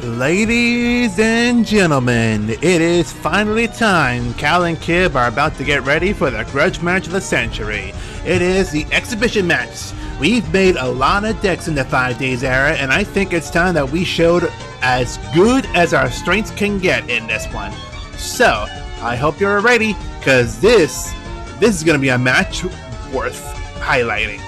Ladies and gentlemen, it is finally time. Cal and Kib are about to get ready for the grudge match of the century. It is the exhibition match. We've made a lot of decks in the 5 days era, and I think it's time that we showed as good as our strengths can get in this one. So, I hope you're ready, because this is going to be a match worth highlighting.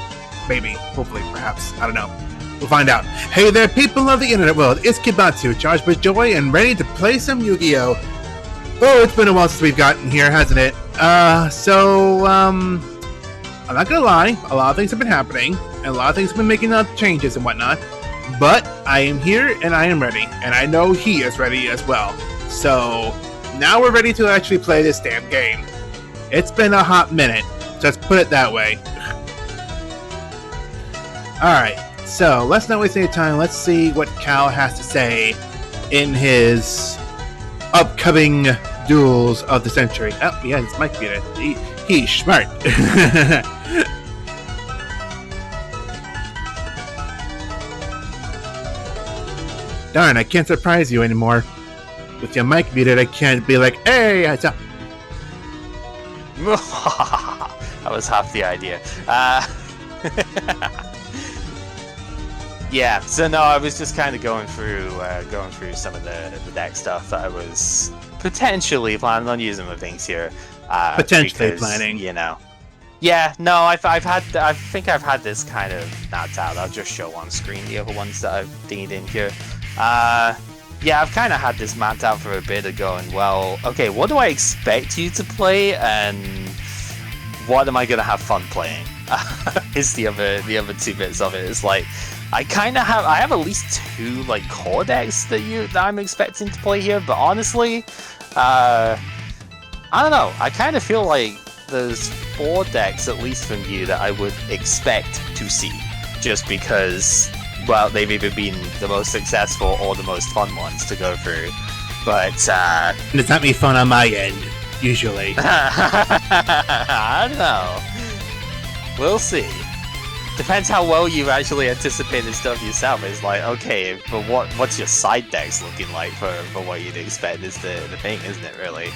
Maybe, hopefully, perhaps, I don't know. We'll find out. Hey there, people of the internet world. It's Kibatu, charged with joy and ready to play some Yu-Gi-Oh! Oh, it's been a while since we've gotten here, hasn't it? I'm not gonna lie, a lot of things have been happening, and a lot of things have been making changes and whatnot, but I am here and I am ready, and I know he is ready as well. So, now we're ready to actually play this damn game. It's been a hot minute, just put it that way. Alright. So, let's not waste any time. Let's see what Cal has to say in his upcoming duels of the century. Oh, yeah, it's Mike Peter. He's smart. Darn, I can't surprise you anymore. With your mic muted, I can't be like, hey, what's up? That was half the idea. Yeah, so no, I was just kind of going through some of the deck stuff that I was potentially planning on using with things here. Planning, you know. Yeah, no, I think I've had this kind of mapped out. I'll just show on screen the other ones that I've dinged in here. Yeah, I've kind of had this mapped out for a bit of going, well, okay, what do I expect you to play, and what am I gonna have fun playing? Is the other two bits of it. It's like I have at least 2 like core decks that I'm expecting to play here, but honestly, I don't know. I kind of feel like there's 4 decks at least from you that I would expect to see, just because, well, they've either been the most successful or the most fun ones to go through. But it's not me fun on my end, usually. I don't know. We'll see. Depends how well you actually anticipated stuff yourself. It's like, okay, but what's your side decks looking like for what you'd expect is the thing, isn't it? Really?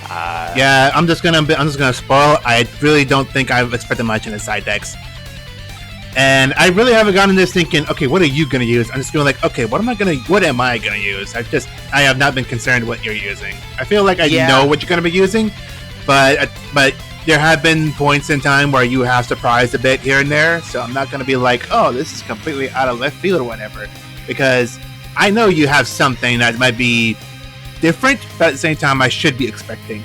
Yeah, I'm just gonna spoil. I really don't think I've expected much in the side decks, and I really haven't gotten this thinking, okay, what are you gonna use? I'm just going like, okay, what am I gonna use? I have not been concerned what you're using. I feel like I know what you're gonna be using, but there have been points in time where you have surprised a bit here and there, so I'm not going to be like, oh, this is completely out of left field or whatever, because I know you have something that might be different, but at the same time I should be expecting.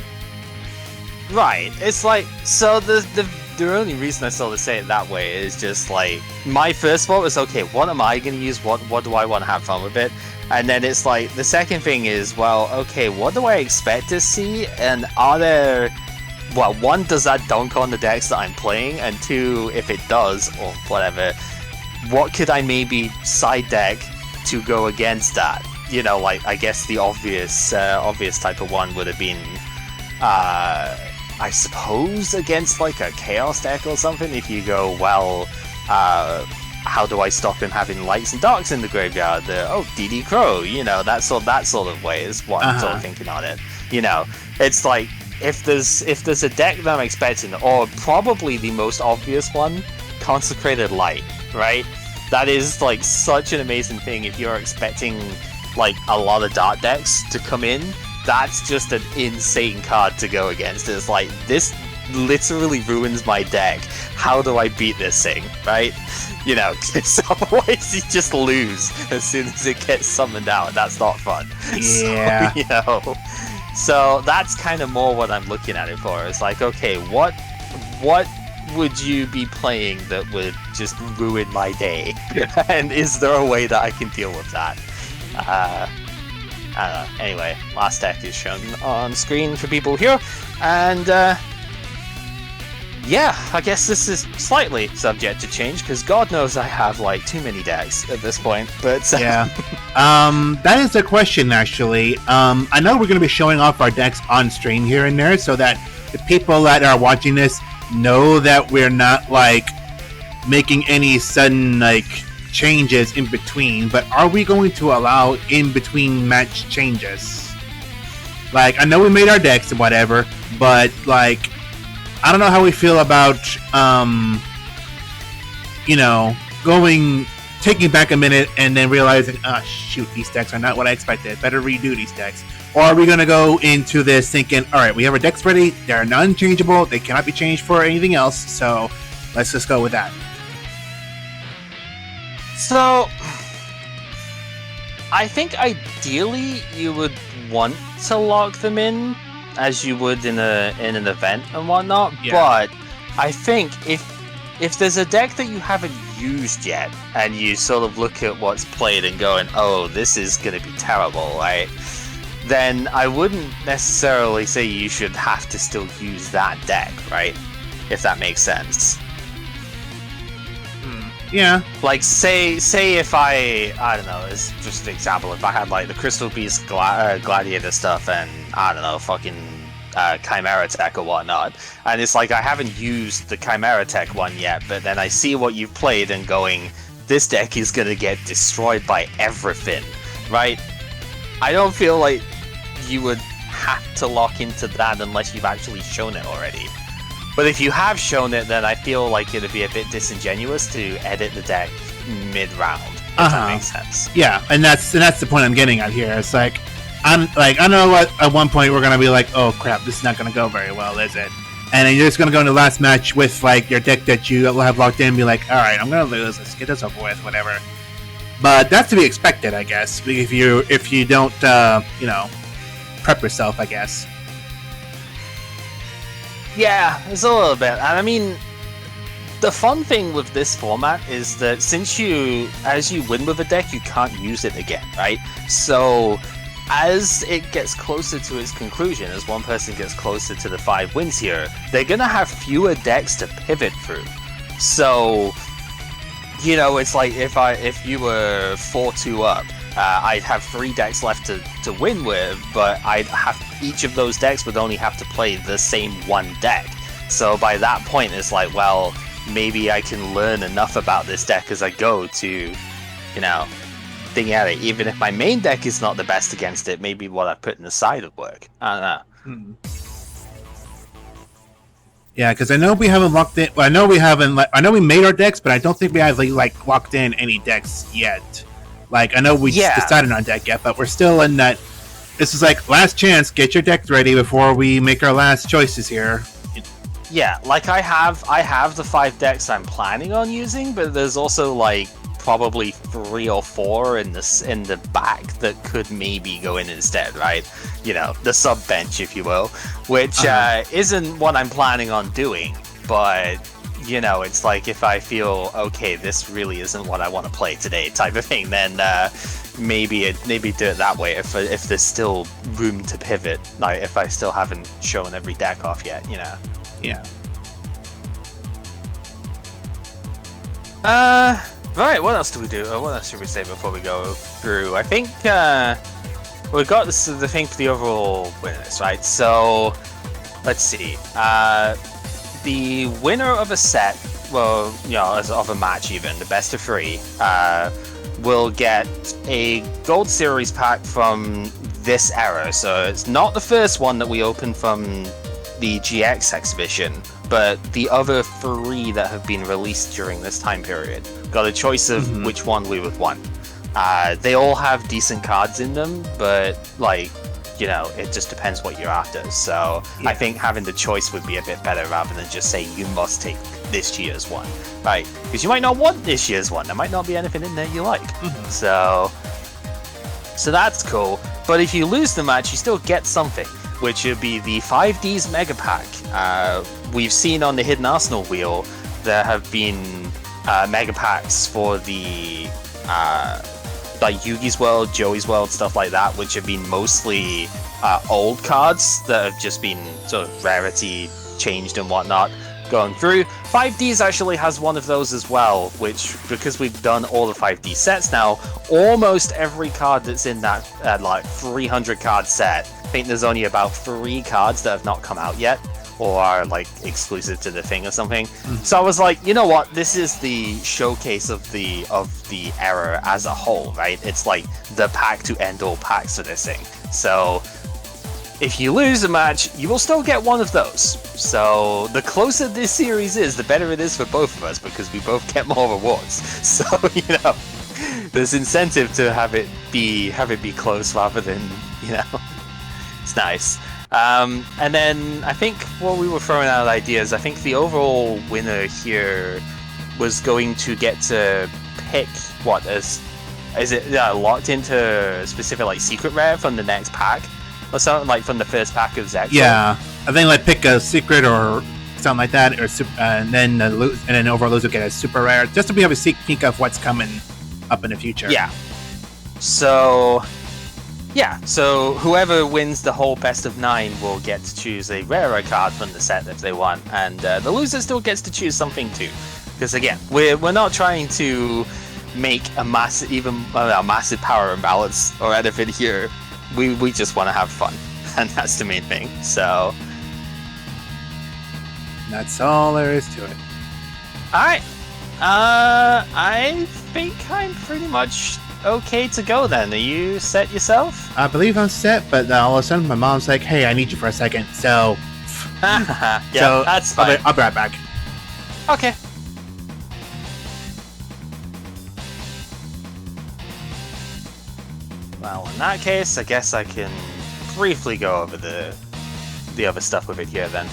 Right, it's like, so the only reason I sort of say it that way is just like, my first thought was, okay, what am I going to use, what do I want to have fun with it? And then it's like, the second thing is, well, okay, what do I expect to see, and are there... Well, 1, does that dunk on the decks that I'm playing? And 2, if it does, or whatever, what could I maybe side deck to go against that? You know, like, I guess the obvious type of one would have been, I suppose, against, like, a Chaos deck or something, if you go, well, how do I stop him having lights and darks in the graveyard? DD Crow, you know, that sort of way is what I'm sort of thinking on it. You know, it's like, if there's a deck that I'm expecting, or probably the most obvious one, Consecrated Light, right? That is like such an amazing thing if you're expecting like a lot of dark decks to come in. That's just an insane card to go against. It's like, this literally ruins my deck. How do I beat this thing, right? You know, because otherwise you just lose as soon as it gets summoned out. That's not fun. Yeah. So, you know. So that's kind of more what I'm looking at it for. It's like, okay, what would you be playing that would just ruin my day? And is there a way that I can deal with that? I don't know. Anyway, last deck is shown on screen for people here. And yeah, I guess this is slightly subject to change, because God knows I have like too many decks at this point. But yeah, that is the question actually. I know we're going to be showing off our decks on stream here and there, so that the people that are watching this know that we're not like making any sudden like changes in between, but are we going to allow in between match changes? Like, I know we made our decks and whatever, but like, I don't know how we feel about taking back a minute and then realizing, shoot, these decks are not what I expected. Better redo these decks. Or are we going to go into this thinking, all right, we have our decks ready. They're non-changeable. They cannot be changed for anything else. So let's just go with that. So, I think ideally you would want to lock them in as you would in an event and whatnot. Yeah. But I think if there's a deck that you haven't used yet and you sort of look at what's played and going, oh, this is going to be terrible, right? Then I wouldn't necessarily say you should have to still use that deck, right? If that makes sense. Yeah. Like, say if I don't know, it's just an example, if I had, like, the Crystal Beast Gladiator stuff and, I don't know, fucking Chimera Tech or whatnot, and it's like I haven't used the Chimera Tech one yet, but then I see what you've played and going, this deck is gonna get destroyed by everything, right? I don't feel like you would have to lock into that unless you've actually shown it already. But if you have shown it, then I feel like it'd be a bit disingenuous to edit the deck mid-round. If that makes sense. Yeah, and that's the point I'm getting at here. It's like, I know at one point we're gonna be like, oh crap, this is not gonna go very well, is it? And then you're just gonna go into the last match with like your deck that you have locked in and be like, all right, I'm gonna lose. Let's get this over with, whatever. But that's to be expected, I guess. If you don't, prep yourself, I guess. Yeah, it's a little bit. And I mean, the fun thing with this format is that as you win with a deck, you can't use it again, right? So, as it gets closer to its conclusion, as one person gets closer to the 5 wins here, they're gonna have fewer decks to pivot through. So, it's like if you were 4-2 up, I'd have 3 decks left to win with, but each of those decks would only have to play the same one deck. So by that point, it's like, well, maybe I can learn enough about this deck as I go to, think at it. Even if my main deck is not the best against it, maybe what I put in the side would work. I don't know. Yeah, because I know we haven't locked in. Well, I know we made our decks, but I don't think we have like locked in any decks yet. Like, I know we just decided on deck yet, but we're still in that. This is like last chance. Get your decks ready before we make our last choices here. Yeah, like I have the 5 decks I'm planning on using, but there's also like probably 3 or 4 in the back that could maybe go in instead, right? The sub bench, if you will, which isn't what I'm planning on doing, but. It's like if I feel, okay, this really isn't what I want to play today type of thing, then maybe do it that way if there's still room to pivot, like if I still haven't shown every deck off yet, Yeah. Right, what else do we do? What else should we say before we go through? I think we got the thing for the overall winners, right? So, let's see. The winner of a set, of a match even, the best of 3, will get a Gold Series pack from this era. So it's not the first one that we opened from the GX exhibition, but the other 3 that have been released during this time period. Got a choice of which one we would want. They all have decent cards in them, but it just depends what you're after. So I think having the choice would be a bit better rather than just say you must take this year's one, right? Because you might not want this year's one. There might not be anything in there you like. So that's cool. But if you lose the match, you still get something, which would be the 5Ds Mega Pack. We've seen on the Hidden Arsenal wheel there have been Mega Packs for the like Yugi's World, Joey's World, stuff like that, which have been mostly old cards that have just been sort of rarity changed and whatnot going through. 5Ds actually has one of those as well, which, because we've done all the 5D sets now, almost every card that's in that like 300 card set, I think there's only about 3 cards that have not come out yet. or are like exclusive to the thing or something. So I was like, you know what? This is the showcase of the era as a whole, right? It's like the pack to end all packs for this thing. So if you lose a match, you will still get one of those. So the closer this series is, the better it is for both of us because we both get more rewards. So there's incentive to have it be close rather than it's nice. And then I think what we were throwing out ideas, I think the overall winner here was going to get to pick is it locked into a specific like secret rare from the next pack or something, like from the first pack of Zexal? Yeah, I think like pick a secret or something like that, or and then overall loser get a super rare, just to be able to sneak peek of what's coming up in the future. Yeah. So whoever wins the whole best of 9 will get to choose a rarer card from the set if they want, and the loser still gets to choose something too. Because again, we're not trying to make a massive power imbalance or anything here. We just want to have fun, and that's the main thing. So that's all there is to it. All right. I think I'm pretty much okay to go then. Are you set yourself? I believe I'm set, but all of a sudden my mom's like, "Hey, I need you for a second." So, yeah, that's fine. I'll be right back. Okay. Well, in that case, I guess I can briefly go over the other stuff with it here then.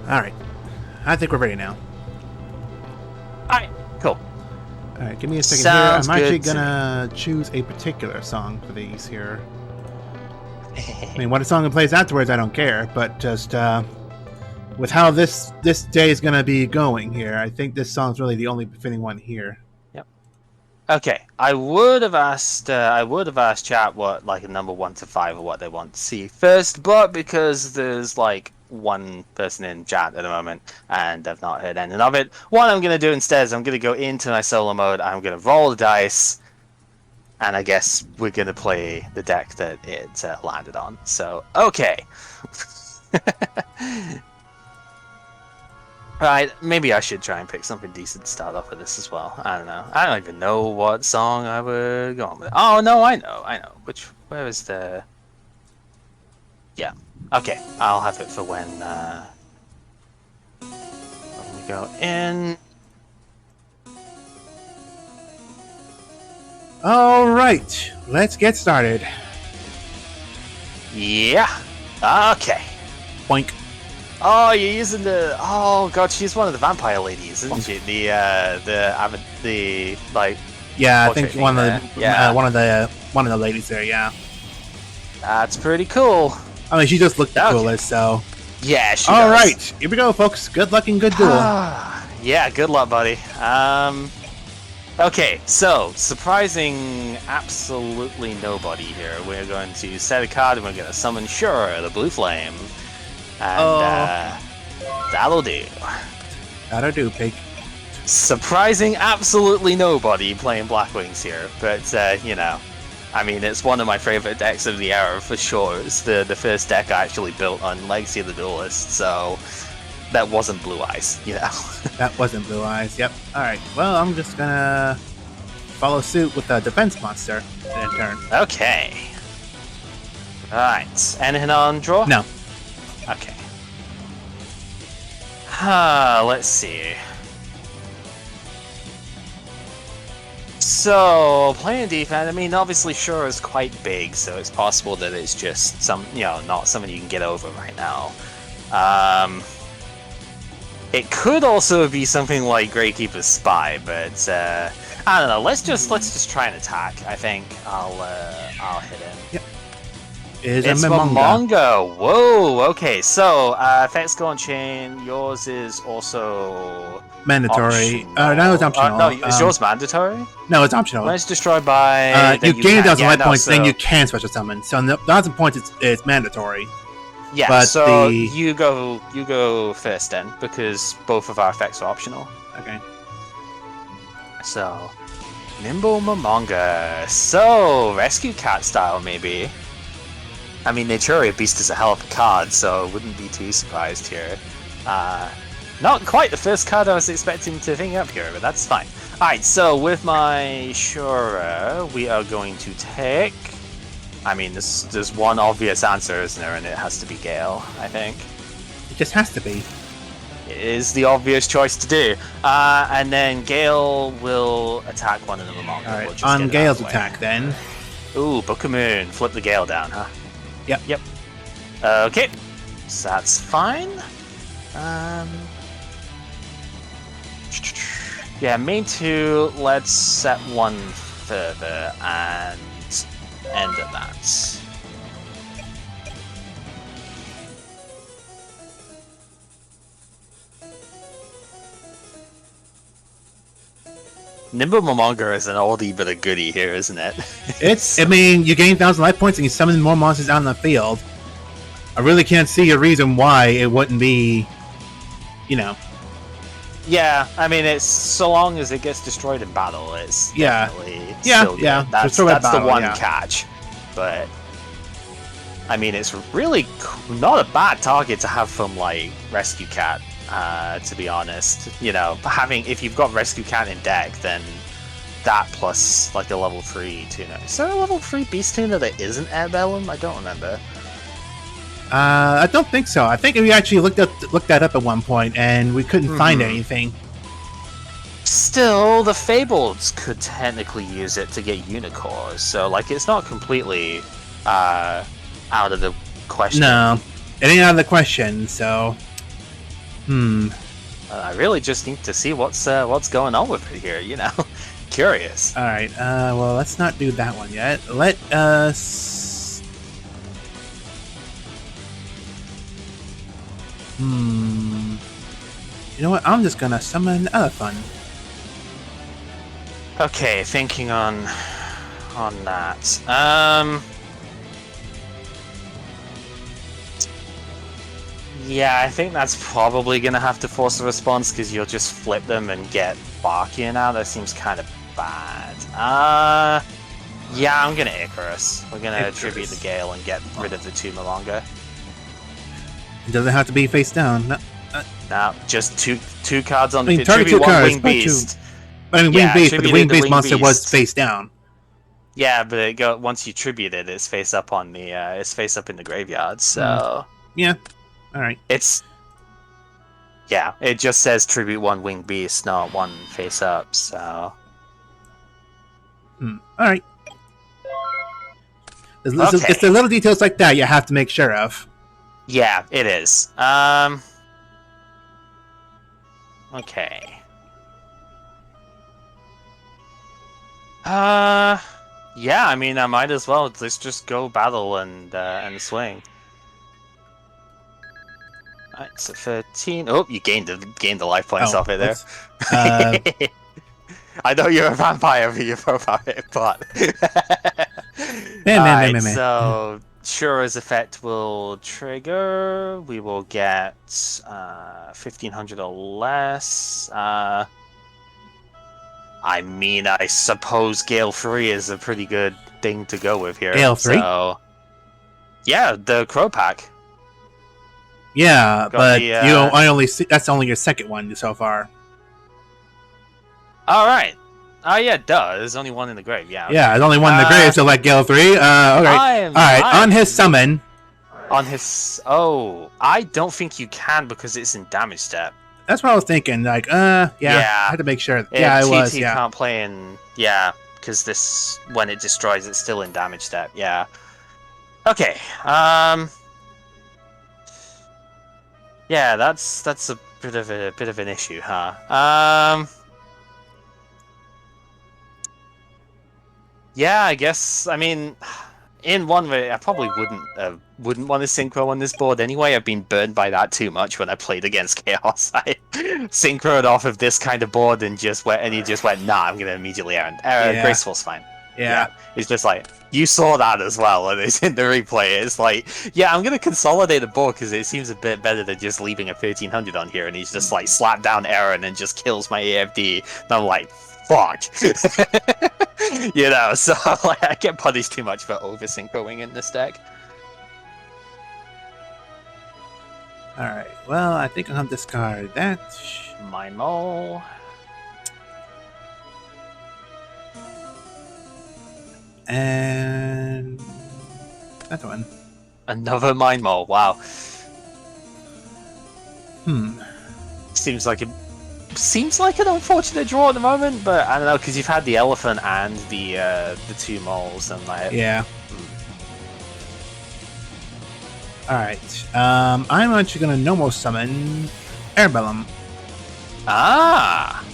All right, I think we're ready now. All right, cool. All right, give me a second Sounds here. I'm actually good to gonna choose a particular song for these here. I mean, what song it plays afterwards, I don't care. But just with how this day is gonna be going here, I think this song's really the only fitting one here. Yep. Okay, I would have asked chat what like a number 1 to 5 or what they want to see first, but because there's like one person in chat at the moment and I've not heard anything of it, what I'm gonna do instead is I'm gonna go into my solo mode. I'm gonna roll the dice, and I guess we're gonna play the deck that it landed on. So okay. Right, maybe I should try and pick something decent to start off with this as well. I don't know. I don't even know what song I would go on with. Oh no, I know. Where is the... Yeah. Okay, I'll have it for when we go in. All right, let's get started. Yeah. Okay. Boink. Oh, you're using the... Oh god, she's one of the vampire ladies, isn't she? The like... Yeah, I think thing one of there. the Yeah. one of the ladies there. Yeah. That's pretty cool. I mean, she just looked the Okay. coolest. So. Yeah, she All does. right, here we go, folks. Good luck and good duel. Yeah, good luck, buddy. Okay, so surprising absolutely nobody here. We're going to set a card and we're going to summon Sure, the blue flame. And that'll do. That'll do, pig. Surprising absolutely nobody playing Black Wings here, but you know, I mean, it's one of my favorite decks of the era for sure. It's the first deck I actually built on Legacy of the Duelist, so that wasn't Blue Eyes, you know. That wasn't Blue Eyes. Yep. All right. Well, I'm just gonna follow suit with a defense monster in turn. Okay. Right. Anything on draw? No. Okay. Let's see. So, playing defense, I mean, obviously Sure is quite big, so it's possible that it's just not something you can get over right now. It could also be something like Gravekeeper's Spy, but I don't know. Let's just try and attack. I think I'll hit him. Yep. It's Momonga. Whoa. Okay. So effects go on chain. Yours is also mandatory. Optional. No, it's optional. No, is yours mandatory? No, it's optional. When it's destroyed by you gain 1,000 life points, so... then you can special summon. So 1,000 points it's mandatory. Yeah. But so you go first then, because both of our effects are optional. Okay. So Nimble Momonga. So rescue cat style maybe. I mean, Naturia Beast is a hell of a card, so I wouldn't be too surprised here. Not quite the first card I was expecting to think up here, but that's fine. Alright, so with my Shura, we are going to take... I mean, there's one obvious answer, isn't there? And it has to be Gale, I think. It just has to be. It is the obvious choice to do. And then Gale will attack one of them among them. Alright, on Gale's attack then. Ooh, Book of Moon. Flip the Gale down, huh? Yep. Okay. So that's fine. Yeah, main 2, let's set one further and end at that. Nimble Momonga is an oldie but a goodie here, isn't it? I mean, you gain 1,000 life points and you summon more monsters out in the field. I really can't see a reason why it wouldn't be, Yeah, I mean, it's so long as it gets destroyed in battle, it's definitely still good. That's the one catch. But, I mean, it's really not a bad target to have from, like, Rescue Cat. To be honest, if you've got Rescue Cat in deck, then that plus like a level 3 tuner. Is there a level 3 beast tuner that isn't Airbellum? I don't remember. I don't think so. I think we actually looked that up at one point, and we couldn't find anything. Still, the Fableds could technically use it to get Unicores, so like it's not completely out of the question. No, it ain't out of the question. So. I really just need to see what's going on with it here, Curious. Alright, well, let's not do that one yet. Let us... You know what? I'm just gonna summon Elephant. Okay, thinking on that. Yeah, I think that's probably going to have to force a response, because you'll just flip them and get Barkia now. That seems kind of bad. Yeah, I'm going to Icarus. We're going to tribute the Gale and get rid of the 2 Momonga. It doesn't have to be face down. No, just two cards on the tribute 2 one cards, Winged Beast. Winged Beast, but the Winged Beast monster was face down. Yeah, but once you tribute it, it's face up on the it's face up in the graveyard, so... Yeah. Alright. It just says tribute 1 Winged Beast, not 1 face up, so... Alright. It's the little details like that you have to make sure of. Yeah, it is. Okay. Yeah, I mean, I might as well. Let's just go battle and swing. Alright, so 13. Oh, you gained the life points off it there. I know you're a vampire for your profile pic, but Man, man, man, alright, man, man. so Shura's effect will trigger. We will get 1500 or less. I mean, I suppose Gale 3 is a pretty good thing to go with here. Gale 3? So, yeah, the Crow Pack. Yeah, Got but the, I only see that's only your second one so far. Alright. Oh, yeah, duh. There's only one in the grave. Yeah. Yeah, Okay. there's only one in the grave, so like Gale 3. Okay. Alright, on his summon. On his. Oh, I don't think you can because it's in damage step. That's what I was thinking. Like, I had to make sure. Yeah, it was. TT Yeah. can't play in. Yeah, because this when it destroys, it's still in damage step. Yeah. Okay. Yeah, that's a bit of an issue, huh? Yeah, I guess. I mean, in one way, I probably wouldn't want to synchro on this board anyway. I've been burned by that too much when I played against Chaos. I synchroed off of this kind of board and he just went, nah, I'm gonna immediately errand. Yeah. Graceful's fine. Yeah. It's just like, you saw that as well, and it's in the replay. It's like, yeah, I'm gonna consolidate the board because it seems a bit better than just leaving a 1300 on here, and he's just like slap down Aaron and just kills my AFD. And I'm like, fuck. You know, so like I get punished too much for over synchroing in this deck. Alright, well, I think I'll discard that. My mole. And that one. Another Mind Mole, wow. Seems like an unfortunate draw at the moment, but I don't know, because you've had the elephant and the two moles, and like... Yeah. Alright, I'm actually gonna normal summon Airbellum. Ah!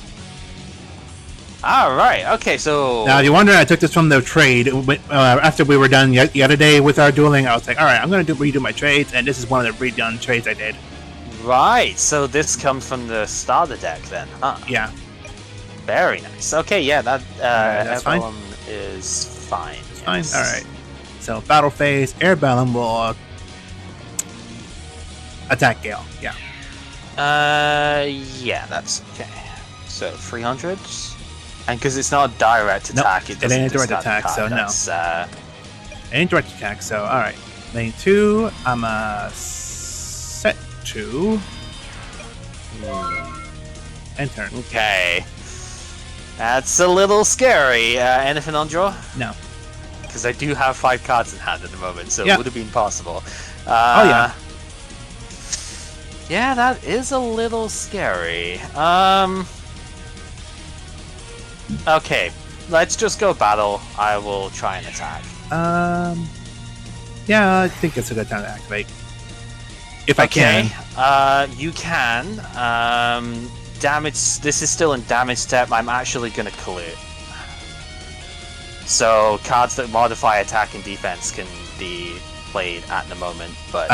Alright, okay, so... Now, if you're wondering, I took this from the trade. After we were done the other day with our dueling, I was like, alright, I'm gonna redo my trades, and this is one of the redone trades I did. Right, so this comes from the starter deck then, huh? Yeah. Very nice. Okay, yeah, that's fine. Is fine. It's fine? Alright. So, battle phase, Airbellum will attack Gale. Yeah. Yeah, that's okay. So, 300s? And because it's not a direct attack, it doesn't ain't a direct discard the attack, card. so no. That's, It ain't direct attack, so alright. Lane 2, I'm set to... And turn. Okay. That's a little scary. Anything on draw? No. Because I do have 5 cards in hand at the moment, so Yeah. it would have been possible. Oh, yeah. Yeah, that is a little scary. Okay, let's just go battle. I will try and attack. Yeah, I think it's a good time to activate. If I can. You can. Damage. This is still in damage step. I'm actually going to collude. So cards that modify attack and defense can be played at the moment, but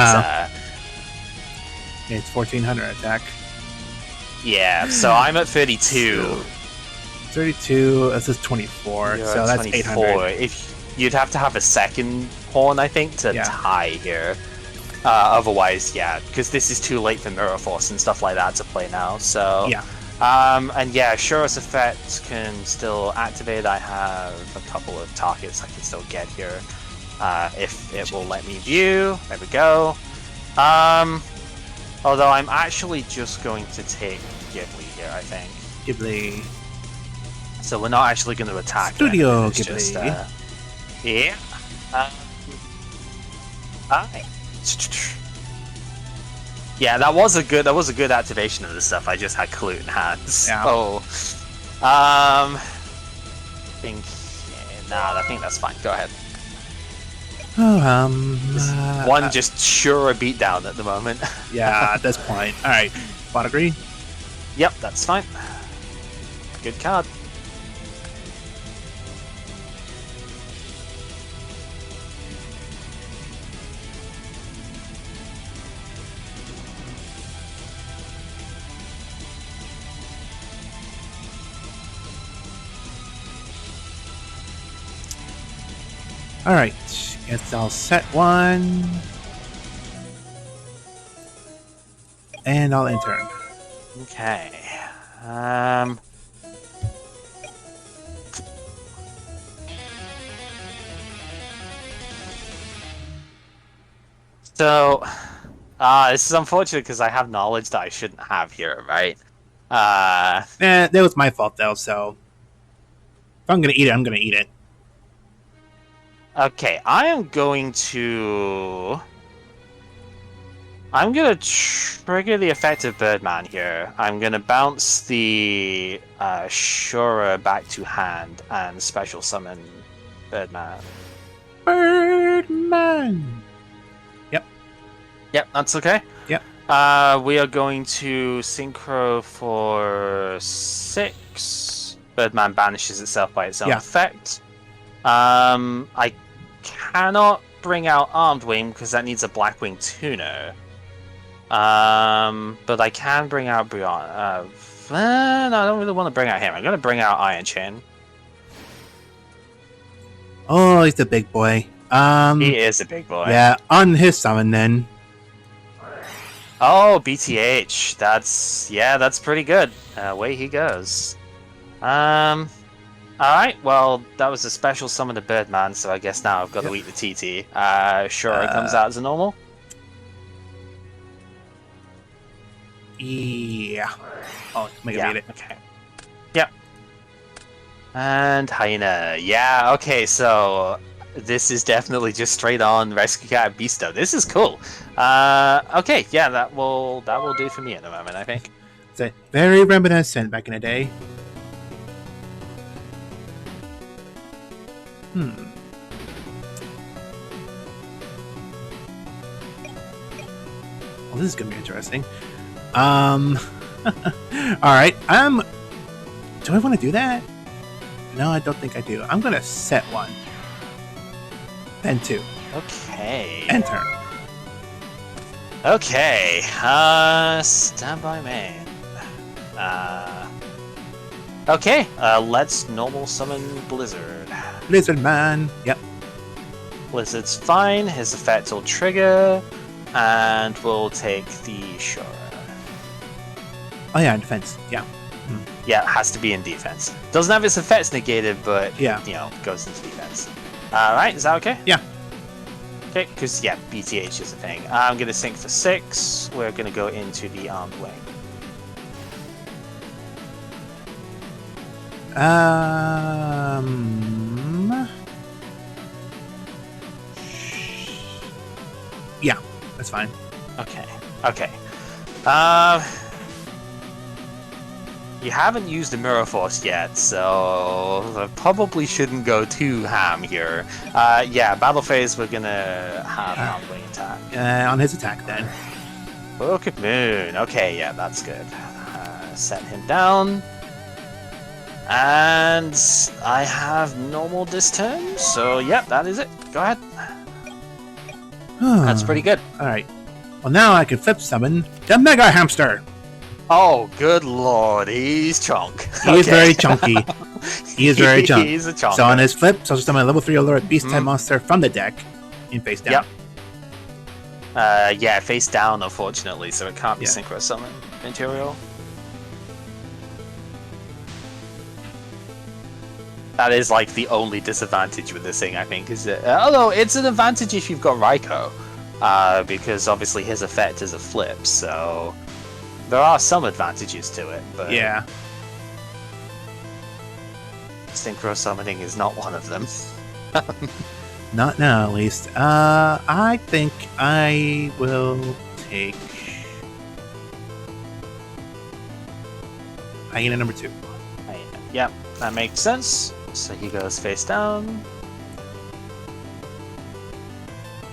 it's 1400 attack. yeah. So I'm at 32. 32. This is 24. You're so at that's 24. 800. If you'd have to have a second horn, I think, to Yeah. tie here. Otherwise, yeah, because this is too late for Mirror Force and stuff like that to play now. So Yeah. And yeah, Shura's effect can still activate. I have a couple of targets I can still get here. If it will let me view. There we go. Although I'm actually just going to take Ghibli here, I think. Ghibli. So we're not actually going to attack. Studio it's Ghibli. Just, yeah. Alright. Yeah, that was a good activation of the stuff. I just had Clue in hands. Yeah. Oh. I think that's fine. Go ahead. One just sure a beatdown at the moment. Yeah, at this point. Alright. Bot agree? Yep, that's fine. Good card. Alright, guess I'll set one. And I'll intern. Okay. So, this is unfortunate because I have knowledge that I shouldn't have here, right? That was my fault though, so if I'm gonna eat it, I'm gonna eat it. Okay, I'm gonna trigger the effect of Birdman here. I'm gonna bounce the Shura back to hand and special summon Birdman. Birdman! Yep, that's okay. Yep. We are going to synchro for 6. Birdman banishes itself by its own effect. I cannot bring out Armed Wing because that needs a Blackwing tuner. But I can bring out Beyond. No, I don't really want to bring out him. I'm going to bring out Iron Chain. Oh, he's the big boy. He is a big boy. Yeah, on his summon then. Oh, BTH. That's pretty good. Away he goes. Alright, well, that was a special summon to Birdman, so I guess now I've got to eat the TT. Sure, it comes out as a normal. Yeah. Oh, make it beat it. Okay. Yep. And Hyena. Yeah, okay, so this is definitely just straight on Rescue Cat Beasto. This is cool. Okay, yeah, that will do for me at the moment, I think. It's very reminiscent back in the day. Oh, this is gonna be interesting. Alright, do I want to do that? No, I don't think I do. I'm gonna set one. Then 2. Okay. Enter. Okay. Stand by man. Okay. Let's normal summon Blizzard. Lizard Man. Yep. Blizzard's fine. His effect will trigger, and we'll take the Shura. Oh yeah, defense. Yeah. Yeah, it has to be in defense. Doesn't have its effects negated, but yeah, goes into defense. Alright, is that okay? Yeah. Okay, because BTH is a thing. I'm gonna sync for 6. We're gonna go into the Armed Wing. Yeah, that's fine. Okay. You haven't used the Mirror Force yet, so I probably shouldn't go too ham here. Battle phase, we're gonna have Armed Wing attack. On his attack, then. Book of Moon. Okay, yeah, that's good. Set him down. And I have normal this turn, so that is it. Go ahead. That's pretty good. Alright. Well, now I can flip summon the Mega Hamster. Oh, good lord, he's chunk. He is very chunky. He is very chunky. He's a chunk. So on his flip, so summon a level 3 alert beast type monster from the deck in face down. Yep. Face down, unfortunately, so it can't be synchro summon material. That is like the only disadvantage with this thing, I think, is that although it's an advantage if you've got Raikou, because obviously his effect is a flip, so there are some advantages to it, but synchro summoning is not one of them. Not now, at least. I think I will take Hyena number 2. Yep, that makes sense. So he goes face down.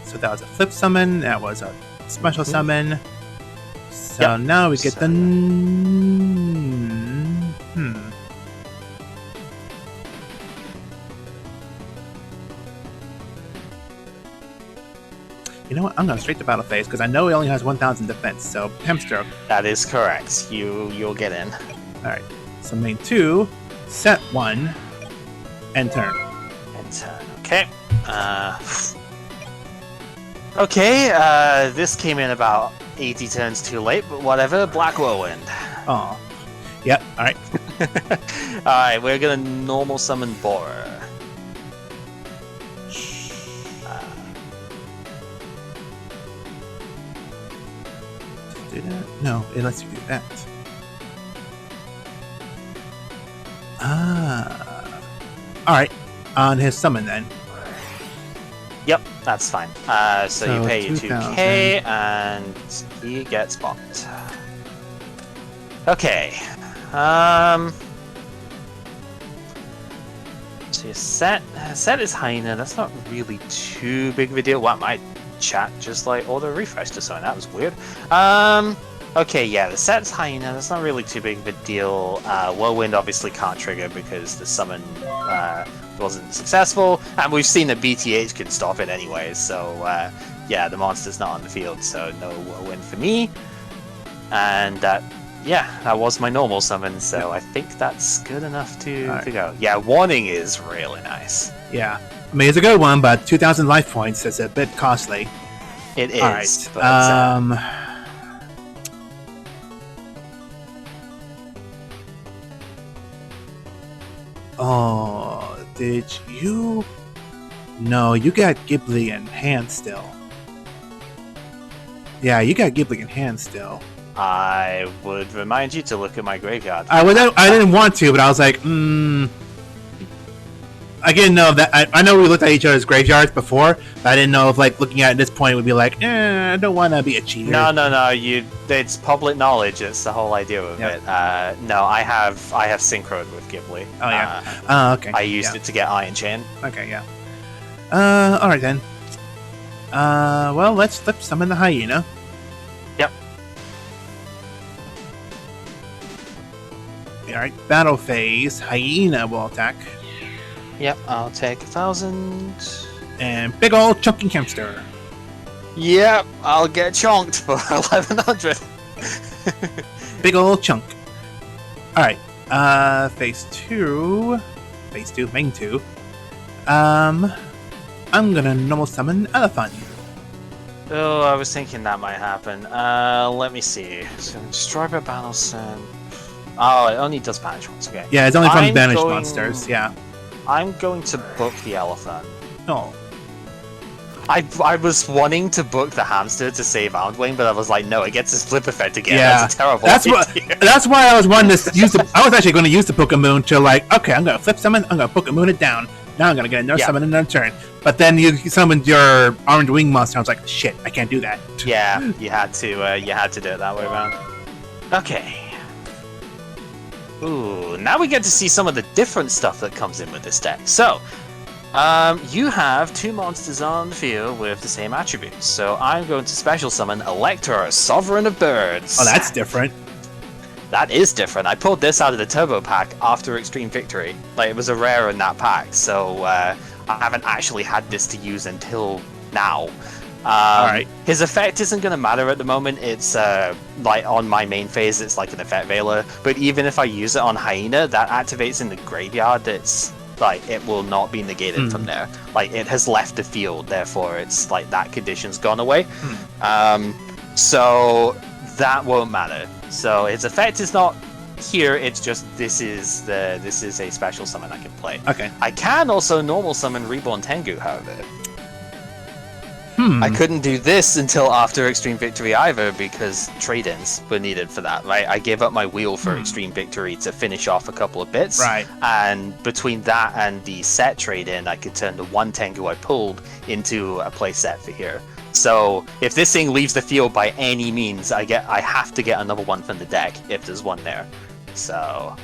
So that was a flip summon. That was a special summon. So now we get the... You know what? I'm going straight to battle phase because I know he only has 1,000 defense. So hamster. That is correct. You'll get in. All right. So main 2, set 1, and turn. And turn. Okay. Okay, this came in about 80 turns too late, but whatever. Black Whirlwind. Oh. Yep, alright. Alright, we're gonna normal summon Borer. Do that? No, it lets you do that. Alright. On his summon then. Yep, that's fine. So you pay 2k and he gets bombed. Okay. So your set is Hyena. That's not really too big of a deal. Wow, my chat just like auto refreshed or something. That was weird. Okay, yeah, the set's Hyena. That's not really too big of a deal. Whirlwind obviously can't trigger because the summon wasn't successful, and we've seen that BTH can stop it anyways. So yeah, the monster's not on the field, so no Whirlwind for me. And yeah, that was my normal summon, so I think that's good enough to go. Yeah, Warning is really nice. Yeah. I mean, it's a good one, but 2,000 life points is a bit costly. It is. Alright, But, oh, did you... No, you got Ghibli in hand still. Yeah, you got Ghibli in hand still. I would remind you to look at my graveyard. I didn't want to, but I was like, I didn't know that. I know we looked at each other's graveyards before, but I didn't know if like looking at it at this point would be like, I don't want to be a cheater. No. It's public knowledge. It's the whole idea of it. No, I have synchroed with Ghibli. Oh yeah. Okay. I used it to get Iron Chain. Okay, yeah. All right then. Well, let's flip summon the hyena. Yep. Alright, battle phase. Hyena will attack. Yep, I'll take 1,000. And big ol' chunky hamster. Yep, I'll get chonked for 1,100. Big ol' chunk. Alright, phase 2. Phase 2, main 2. I'm gonna normal summon Elephant. Oh, I was thinking that might happen. Let me see. So, destroy by battle sim. Oh, it only does banish ones, okay. Yeah, it's only from banished monsters, yeah. I'm going to book the elephant. Oh. I was wanting to book the hamster to save Outwing, but I was like, no, it gets this flip effect again. Yeah, that's a terrible idea. That's why I was wanting to use the... I was actually going to use the Pokemoon to like, okay, I'm going to flip summon, I'm going to Pokemoon it down. Now I'm going to get another summon in another turn. But then you summoned your orange wing monster, I was like, shit, I can't do that. Yeah, you had to do it that way around. Okay. Ooh, now we get to see some of the different stuff that comes in with this deck. So, you have two monsters on the field with the same attributes. So I'm going to special summon Elector, Sovereign of Birds. Oh, that's different. That is different. I pulled this out of the Turbo Pack after Extreme Victory. Like, it was a rare in that pack, so I haven't actually had this to use until now. Alright. His effect isn't going to matter at the moment. It's like on my main phase, it's like an effect veiler. But even if I use it on Hyena, that activates in the graveyard. It's like it will not be negated from there. Like it has left the field, therefore it's like that condition's gone away. So that won't matter. So its effect is not here. It's just this is a special summon I can play. Okay. I can also normal summon Reborn Tengu, however. I couldn't do this until after Extreme Victory either because trade-ins were needed for that, right? I gave up my wheel for Extreme Victory to finish off a couple of bits. Right. And between that and the set trade-in, I could turn the one Tengu I pulled into a play set for here. So if this thing leaves the field by any means, I have to get another one from the deck if there's one there. So...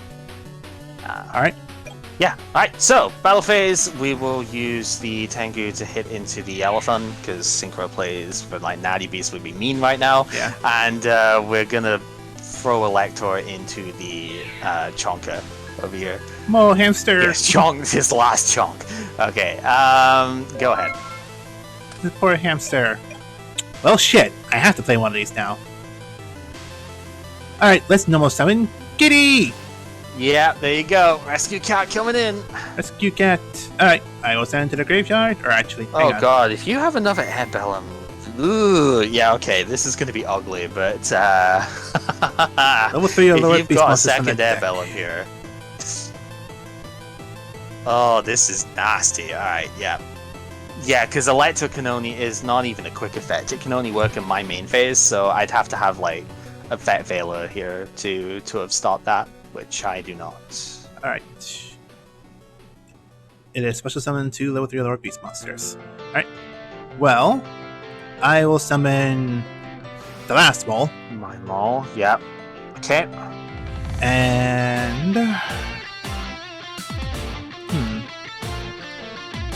Alright. Yeah, alright, so, battle phase, we will use the Tengu to hit into the Elephant, because Synchro plays for like Natty Beast would be mean right now. Yeah. And we're gonna throw Elector into the Chonka over here. Mo hamster. His last chonk. Okay, go ahead. The poor hamster. Well, shit, I have to play one of these now. Alright, let's normal summon Giddy! Yeah, there you go. Rescue cat coming in. Rescue cat. Alright, I will send it to the graveyard. Or actually, hang Oh on. god, if you have another Airbellum. Ooh, yeah, okay, this is gonna be ugly, but Level 3 or lower if you've beast got a monsters from the second deck. Airbellum here. Oh, this is nasty. Alright, yeah. Yeah, because Electro can only is not even a quick effect. It can only work in my main phase, so I'd have to have like a Vet Veiler here to have stopped that, which I do not. Alright. It is special summon 2 level 3 or lower beast monsters. Alright. Well, I will summon the last mole. My mole, yep. Okay. And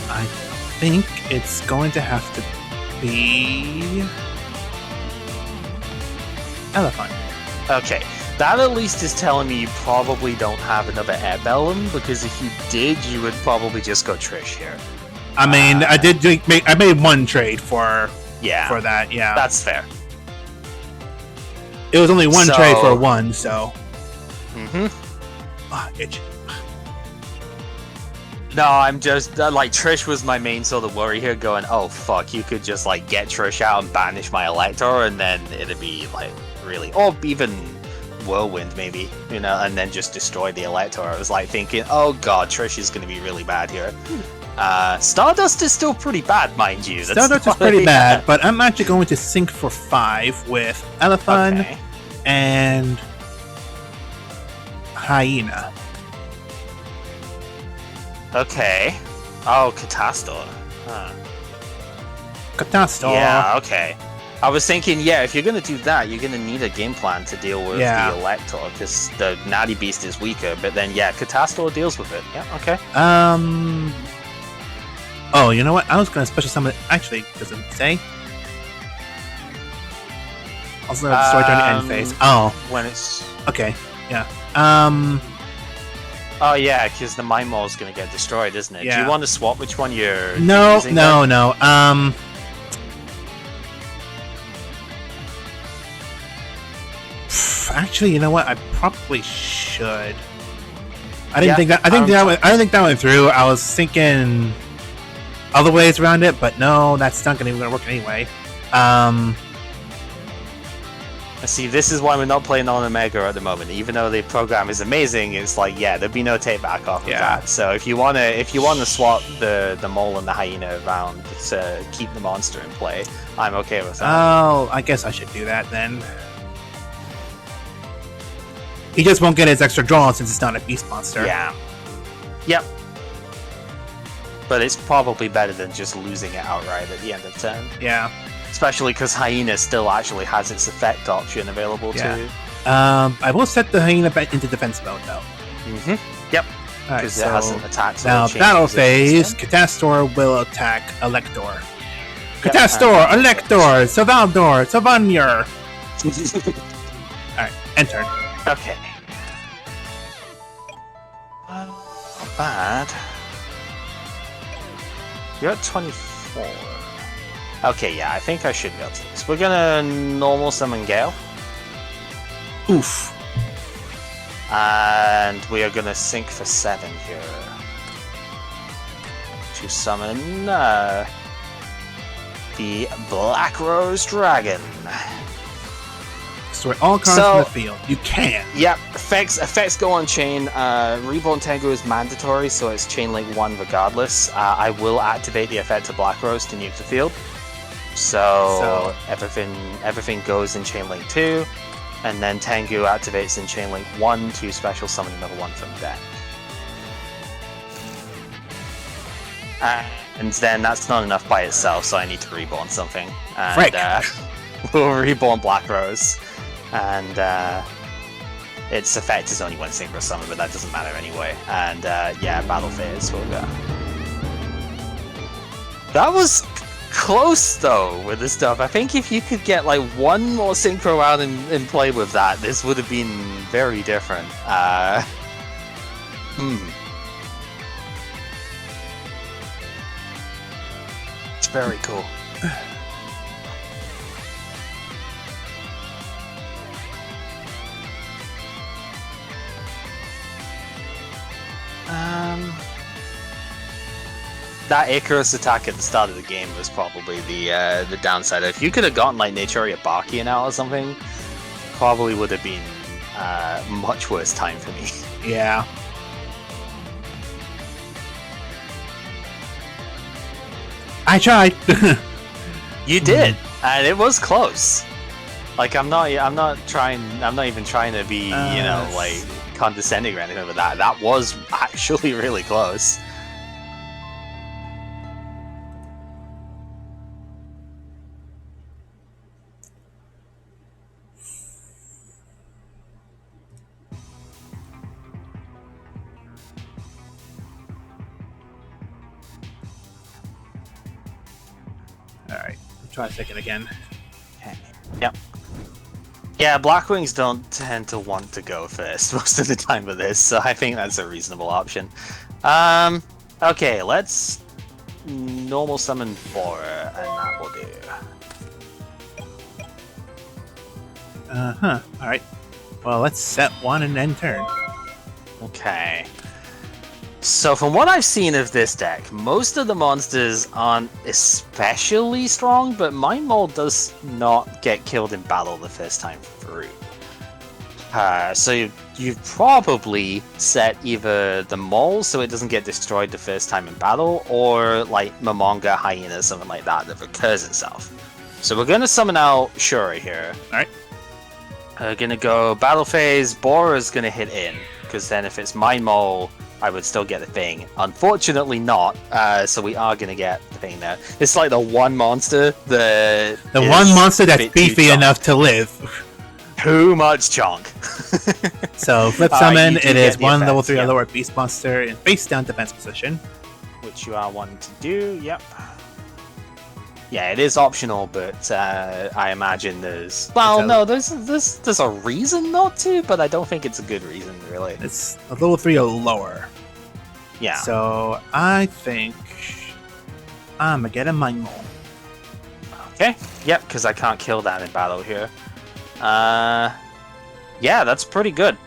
I think it's going to have to be Elephant. Okay. That at least is telling me you probably don't have another Airbellum, because if you did, you would probably just go Trish here. I mean, I made one trade for that. Yeah, That's fair. it was only one trade for one, so. Itch. No, I'm just like Trish was my main sort of worry here. Going, oh fuck, you could just like get Trish out and banish my Elector, and then it'd be like really, or even Whirlwind maybe, you know, and then just destroy the Elector. I was like thinking, oh god, Trish is going to be really bad here. Stardust is still pretty bad, mind you. Stardust is pretty bad, but I'm actually going to sync for 5 with Elephant and Hyena. Okay. Oh, Catastor. Huh. Catastor. Yeah, okay. I was thinking, yeah, if you're going to do that, you're going to need a game plan to deal with the Elector, because the Natty Beast is weaker, but then, yeah, Catastor deals with it. Yeah, okay. Oh, you know what? I was going to special summon it. Actually, does it say? Also, destroy during the end phase. Oh. When it's... Okay, yeah. Oh, yeah, because the Mind Maul is going to get destroyed, isn't it? Yeah. Do you want to swap which one you're using? No. Actually, you know what? I probably should. I didn't think that. I didn't think that went through. I was thinking other ways around it, but no, that's not going to work anyway. See, this is why we're not playing on Omega at the moment. Even though the program is amazing, it's like, yeah, there'd be no take back off of that. So if you wanna swap the mole and the hyena around to keep the monster in play, I'm okay with that. Oh, I guess I should do that then. He just won't get his extra draw since it's not a beast monster. Yeah. Yep. But it's probably better than just losing it outright at the end of turn. Yeah. Especially because Hyena still actually has its effect option available too. I will set the Hyena back into defense mode though. Yep. Because it hasn't attacked. Now battle phase, Catastor will attack Elector. Catastor, Elector, Savaldor, Savanir. Alright, enter. Okay. Not bad. You're at 24. Okay, yeah, I think I should be able to do this. We're gonna normal summon Gale. Oof. And we are gonna sync for 7 here. To summon the Black Rose Dragon. Destroy all cards in the field. You can. Yep, effects go on chain. Reborn Tengu is mandatory, so it's chain link 1 regardless. I will activate the effect of Black Rose to nuke the field. So everything goes in chain link 2, and then Tengu activates in chain link 1 to special summon another one from deck. And then that's not enough by itself, so I need to reborn something. And we'll reborn Black Rose. And its effect is only when synchro summon, but that doesn't matter anyway. And yeah, battle phase will go. That was close though with this stuff. I think if you could get like one more synchro out and play with that, this would have been very different. It's very cool. that Icarus attack at the start of the game was probably the downside. If you could have gotten like Naturia Bakian out or something, probably would have been much worse time for me. Yeah. I tried. You did, and it was close. Like I'm not even trying to be, you know, like condescending or anything with that. That was actually really close. Alright, try a second again. Okay. Yep. Yeah, Blackwings don't tend to want to go first most of the time with this, so I think that's a reasonable option. Okay, let's normal summon Borer, and that will do. Uh-huh, alright. Well, let's set one and end turn. Okay. So from what I've seen of this deck, most of the monsters aren't especially strong, but Mind Mold does not get killed in battle the first time through. So you've probably set either the Mole so it doesn't get destroyed the first time in battle, or like Momonga, Hyena, something like that recurs itself. So we're going to summon out Shura here. Alright. Gonna go battle phase, Borer is gonna hit in, because then if it's Mind Mole, I would still get the thing. Unfortunately not, so we are going to get the thing there. It's like the one monster that The one monster that's beefy enough to live. Too much chunk. So, flip summon, you do it is get the one level effects, 3 yeah. lower beast monster in face down defense position. Which you are wanting to do, yep. Yeah, it is optional, but I imagine there's... Well, no, there's a reason not to, but I don't think it's a good reason, really. It's a level 3 or lower. Yeah. So, I think I'm gonna get a Mind Mold. Okay, yep, because I can't kill that in battle here. Yeah, that's pretty good.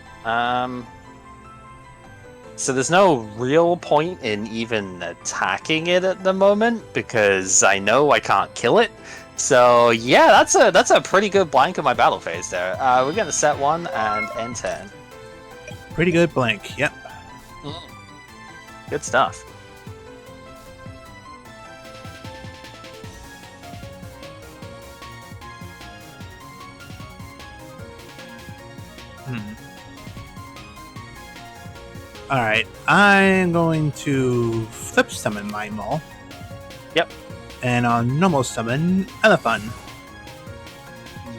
So there's no real point in even attacking it at the moment, because I know I can't kill it. So yeah, that's a pretty good blank of my battle phase there. We're gonna set one and end turn. Pretty good blank, yep. Good stuff. Alright, I'm going to flip summon Mind Mold. Yep. And on normal summon Elephant.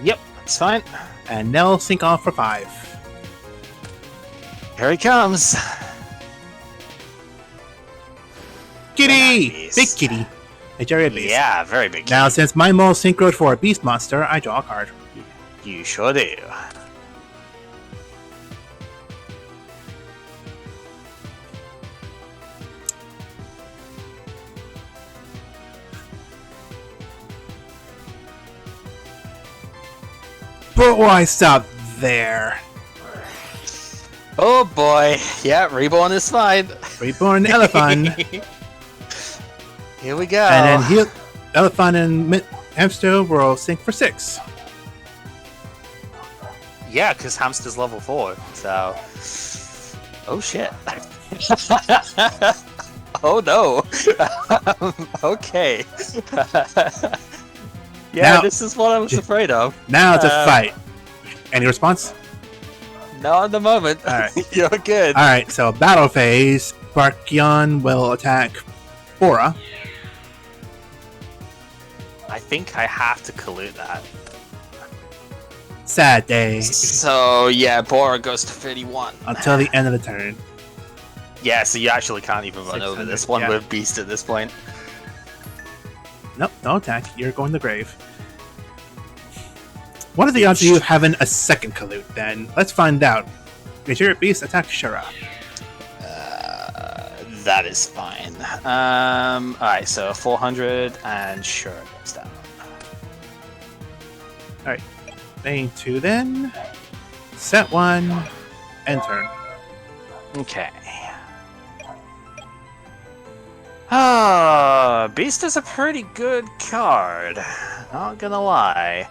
Yep, that's fine. And they'll sync off for 5. Here he comes. Kitty! Nice. Big kitty. A giant beast. Yeah, very big. Now, since Mind Mold synchroed for a beast monster, I draw a card. You sure do. But why stop there? Oh boy. Yeah, Reborn is fine. Reborn Elephant. Here we go. And then Elephant and Hamster will sync for 6. Yeah, because Hamster's level 4, so... Oh shit. Oh no. Okay. Yeah, Now- this is what I was afraid of. Now it's a fight. Any response? Not at the moment. Alright. You're good. Alright, so battle phase. Barkion will attack Bora. I think I have to collude that. Sad day. So, yeah, Bora goes to 31. Until the end of the turn. Yeah, so you actually can't even run over 600, this one yeah. with Beast at this point. Nope, no attack. You're going to the grave. What are the odds of you having a second Kalute then? Let's find out. Major Beast attack Shura. That is fine. Alright, so 400 and sure goes down. Alright. Main 2 then. Set 1. End turn. Okay. Beast is a pretty good card. Not gonna lie.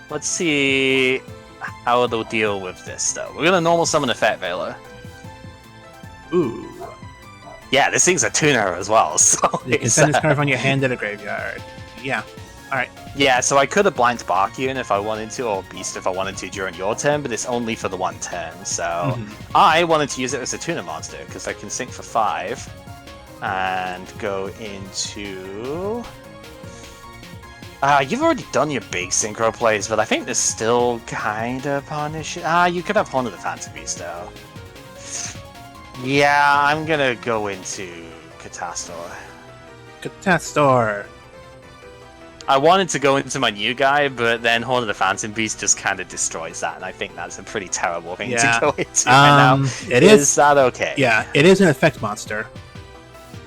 Let's see how they'll deal with this though. We're gonna normal summon a Fat Veiler. Ooh. Yeah, this thing's a tuner as well, so You can send this card from your hand to the graveyard. Yeah. Alright. yeah, so I could have Blind Sparkian if I wanted to, or Beast if I wanted to during your turn, but it's only for the one turn, so I wanted to use it as a tuner monster, because I can sync for 5 and go into... you've already done your big synchro plays, but I think this still kind of punishes... you could have Horn of the Phantom Beast, though. Yeah, I'm gonna go into Catastor. Catastor. I wanted to go into my new guy, but then Horn of the Phantom Beast just kind of destroys that, and I think that's a pretty terrible thing to go into right now. Is that okay? Yeah, it is an effect monster.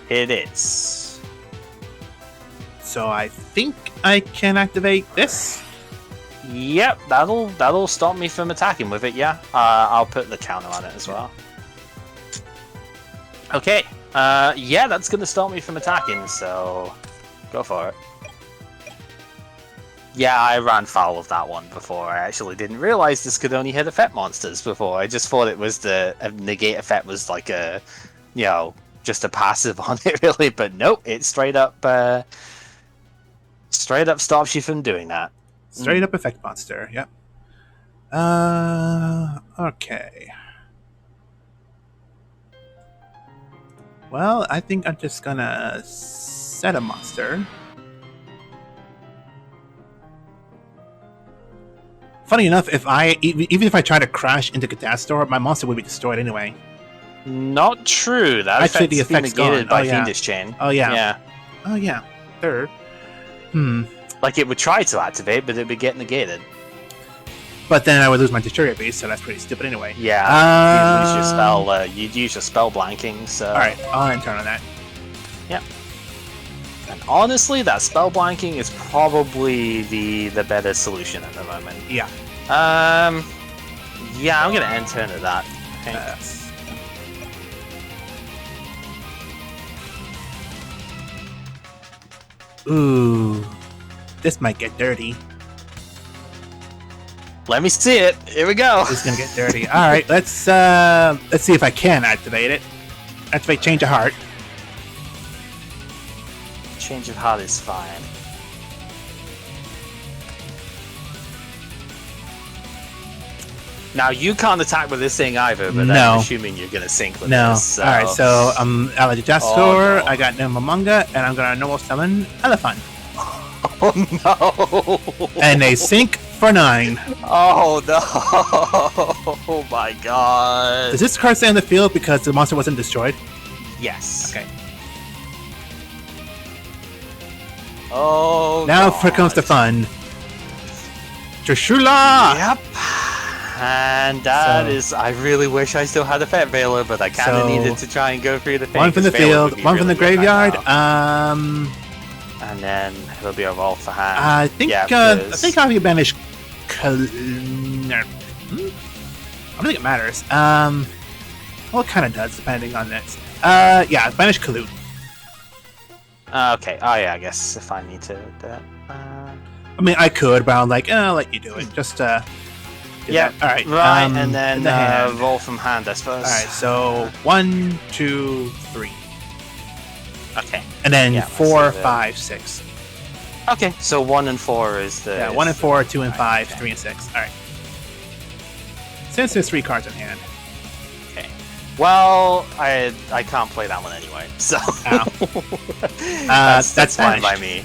It is. So I think I can activate this. Yep, that'll stop me from attacking with it, yeah. I'll put the counter on it as well. Okay, yeah, that's gonna stop me from attacking, so go for it. Yeah, I ran foul of that one before. I actually didn't realize this could only hit effect monsters before. I just thought it was the negate effect was like a, you know, just a passive on it really, but nope, it straight up stops you from doing that. Straight up effect monster, yep. Okay. Well, I think I'm just gonna set a monster. Funny enough, even if I try to crash into Catastor, my monster would be destroyed anyway. Not true. That actually the effect's negated gone. by Fiendish Chain. Oh yeah. Yeah. Oh yeah. Third. Like it would try to activate, but it would get negated. But then I would lose my Deteriorate Beast, so that's pretty stupid anyway. Yeah. You'd lose your spell. You'd use your spell blanking. So. All right, I'll end turn on that. Yep. And honestly, that spell blanking is probably the better solution at the moment. Yeah. Yeah, I'm gonna end turn at that. I think. Ooh, this might get dirty. Let me see it. Here we go. It's gonna get dirty. All right, let's see if I can activate it. Activate Change of Heart. Change of Heart is fine. Now you can't attack with this thing either, but I'm assuming you're gonna sync with this. So. All right, so I'm Alajastor. I got Nemomunga, and I'm gonna normal summon Elephant. Oh no! And they sync for 9. Oh no! Oh my god! Does this card stay on the field because the monster wasn't destroyed? Yes. Okay. Oh. Now here comes the fun. Trishula! Yep. And that is. I really wish I still had a Fat Veiler, but I kind of needed to try and go through the thing. One from the field, one from the graveyard. And then it'll be a roll for hand. I think I think I'll banish. I don't think it matters. Well, it kind of does depending on this. Yeah, banish Kalut. Okay. Oh yeah, I guess if I need to do that. I mean, I could, but I'm like, I'll let you do it. Just yeah. All right. Right, and then roll from hand, I suppose. All right. So 1, 2, 3. Okay. And then 4, 5, 6. Okay, so 1 and 4 is the... Yeah, 1 and 4, 2 and 5, 3 and 6. Alright. Since there's 3 cards in hand. Okay. Well, I can't play that one anyway, so... that's fine by me.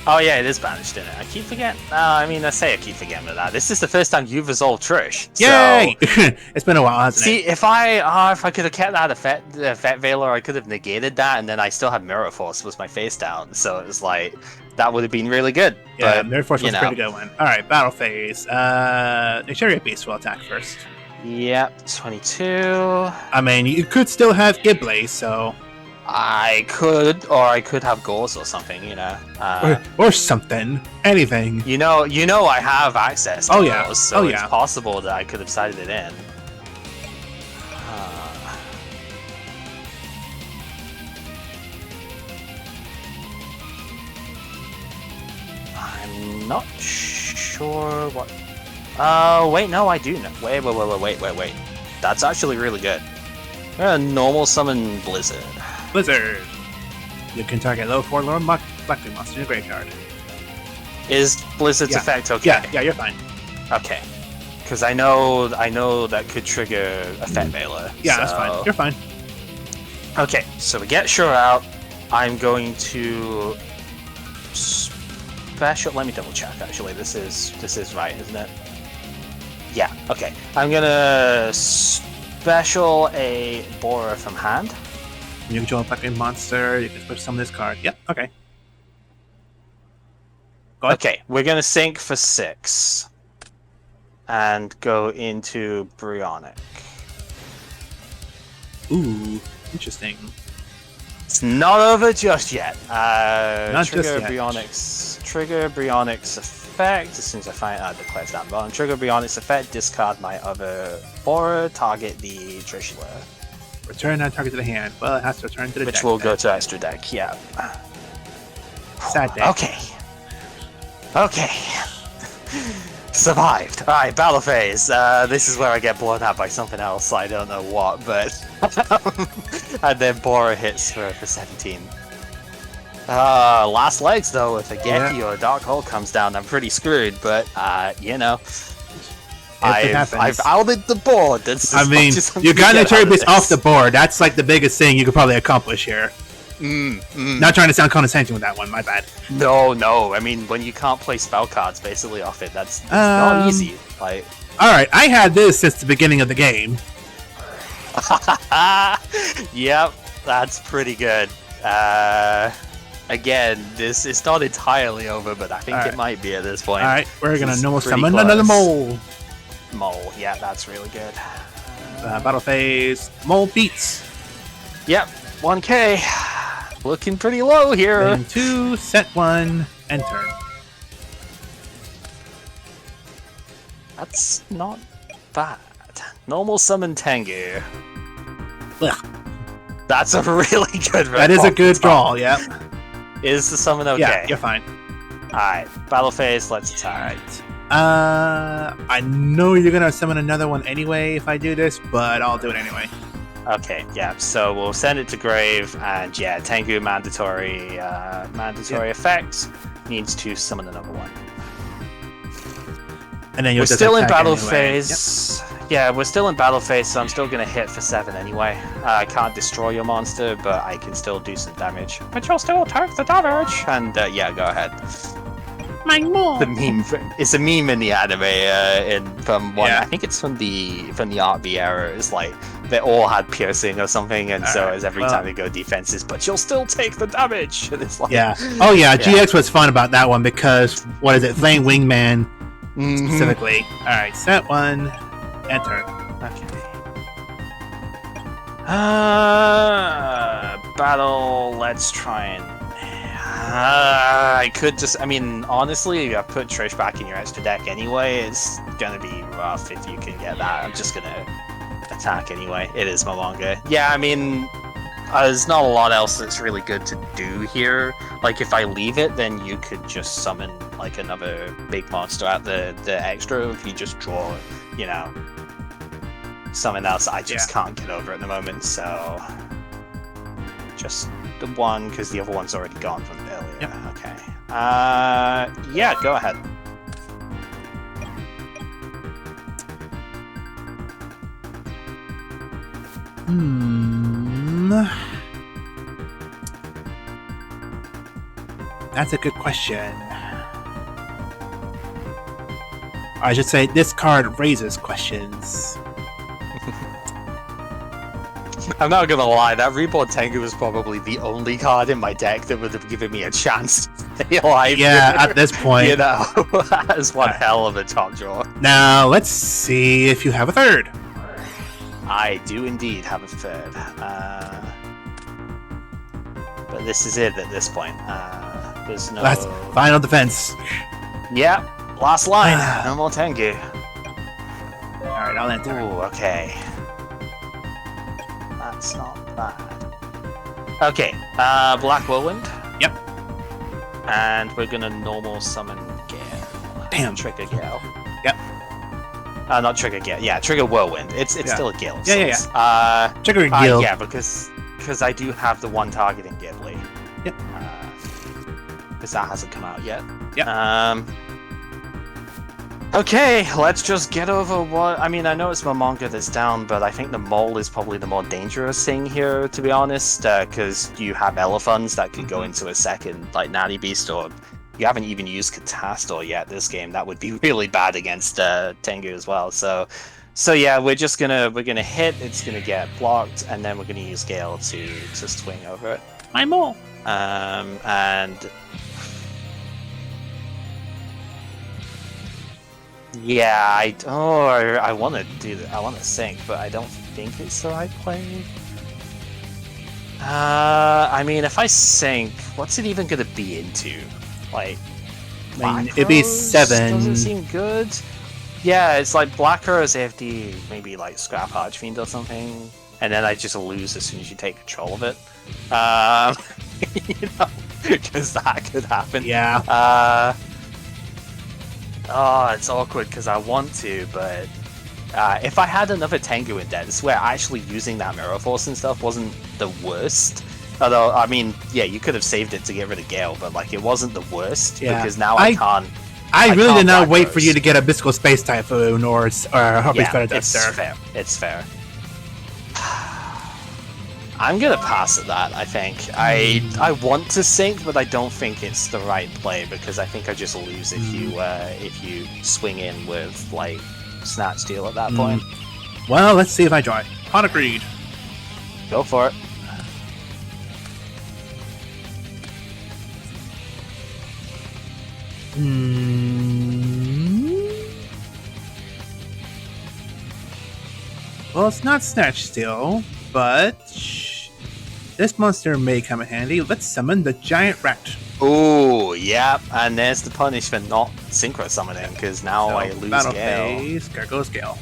Oh yeah, it is banished, isn't it? I keep forgetting. I mean, I say I keep forgetting about that. This is the first time you've resolved Trish. Yay! So... It's been a while, hasn't it? See, if I could have kept that Fat Veiler, I could have negated that, and then I still had Mirror Force was my face down. So it was like, that would have been really good. Yeah, but, Mirror Force was a pretty good one. Alright, battle phase. The Chariot Beast will attack first. Yep, 22. I mean, you could still have Giblet, so... I could have Gauze or something, you know. Or something. Anything. You know I have access to those, so it's possible that I could have sided it in. I'm not sure what. Wait, no, I do know. Wait. That's actually really good. Normal summon Blizzard. Blizzard. You can target low 4 Lord Black monster in the graveyard. Is Blizzard's effect okay? Yeah, you're fine. Okay. Because I know that could trigger Effect Veiler. Yeah, that's fine. You're fine. Okay, so we get Sure out. I'm going to special. Let me double check. Actually, this is right, isn't it? Yeah. Okay. I'm gonna special a Borer from hand. You can join a Black monster. You can switch some of this card. Yep. Okay. Go ahead. Okay, we're gonna sink for 6. And go into Bryonic. Ooh, interesting. It's not over just yet. Not trigger just yet. Trigger Bryonic's effect. As soon as I find out, declares that button. Trigger Bryonic's effect. Discard my other Borer. Target the Trishula. Return that target to the hand. Well, it has to return to the deck. Which will go to extra deck. Yeah. Sad deck. Okay. Survived. Alright, battle phase. This is where I get blown out by something else. I don't know what, but... and then Borer hits for 17. Last legs, though. If a Geki or a Dark Hole comes down, I'm pretty screwed, but, you know... I've outed the board. I mean, you got the trade base off the board. That's like the biggest thing you could probably accomplish here. Not trying to sound condescending with that one, my bad. No. I mean, when you can't play spell cards basically off it, that's not easy. Like, alright, I had this since the beginning of the game. Yep, that's pretty good. Again, this is not entirely over, but I think it might be at this point. Alright, we're gonna normal summon another mole. Mole, yeah, that's really good. Battle phase, mole beats. Yep, 1k. Looking pretty low here. Then 2, set 1, enter. That's not bad. Normal summon Tengu. Ugh. That's a really good draw. That is a good draw, yep. Is the summon okay? Yeah, you're fine. Alright, battle phase, let's attack. I know you're gonna summon another one anyway if I do this, but I'll do it anyway. Okay, yeah, so we'll send it to grave, and yeah, Tengu mandatory effect needs to summon another one. And then you're still in battle phase. Yep. Yeah, we're still in battle phase, so I'm still gonna hit for 7 anyway. I can't destroy your monster, but I can still do some damage. But you'll still take the damage! And yeah, go ahead. My mom. The meme. It's a meme in the anime. From one. Yeah. I think it's from the Art B era. It's like they all had piercing or something, and so as every time they go defenses, but you'll still take the damage. And it's like, yeah. Oh yeah, GX was fun about that one because what is it? Flame Wingman specifically. All right, set 1, enter. Okay. Battle. Let's try and. I could just, I mean, honestly, I put Trish back in your extra deck anyway. It's gonna be rough if you can get that. I'm just gonna attack anyway. It is Malonga. Yeah, I mean, there's not a lot else that's really good to do here. Like, if I leave it, then you could just summon, like, another big monster at the extra if you just draw, you know, something else I just can't get over at the moment, so... Just the one, because the other one's already gone from earlier. Yep. Okay. Yeah, go ahead. That's a good question. I should say this card raises questions. I'm not gonna lie, that Reborn Tengu was probably the only card in my deck that would have given me a chance to stay alive. Yeah, at this point. You know, that's one hell of a top draw. Now, let's see if you have a third. I do indeed have a third. But this is it at this point. There's no... Last final defense. Yep, last line. No more Tengu. Alright, I'll enter. Ooh, okay. That's not bad. Okay, Black Whirlwind. Yep. And we're gonna normal summon Gale. Damn. Trigger Gale. Yep. Not trigger Gale. Yeah, trigger Whirlwind. It's still a Gale. Yeah. Trigger Gale. Yeah, because I do have the one targeting Ghibli. Yep. Because that hasn't come out yet. Yep. Okay, let's just get over what... I mean, I know it's Momonga that's down, but I think the mole is probably the more dangerous thing here, to be honest, because you have elephants that could go into a second, like Natty Beast, or you haven't even used Catastor yet this game. That would be really bad against Tengu as well. So yeah, we're gonna hit, it's gonna get blocked, and then we're gonna use Gale to swing over it. My mole. And... Yeah, I want to do that. I want to sync, but I don't think it's the right play. I mean, if I sync, what's it even gonna be into? Like, It'd be 7. Doesn't seem good. Yeah, it's like Black Rose AFD, maybe like Scrap Archfiend or something, and then I just lose as soon as you take control of it. You know, because that could happen. Yeah. Oh, it's awkward because I want to, but if I had another Tengu in deck, this is where actually using that Mirror Force and stuff wasn't the worst. Although, I mean, yeah, you could have saved it to get rid of Gale, but like it wasn't the worst because now I can't. I really did not wait Rose. for you to get a Mystical Space Typhoon or Harpy's Predecessor. It's fair. It's fair. I'm gonna pass at that, I think. I want to sync, but I don't think it's the right play because I think I just lose if you swing in with like Snatch Steal at that point. Well, let's see if I draw it. On agreed. Go for it. Well, it's not Snatch Steal, but this monster may come in handy. Let's summon the Giant Rat. Oh, yeah, and there's the punish for not Synchro Summoning, because now I lose Battle Gale. phase, there goes Gale.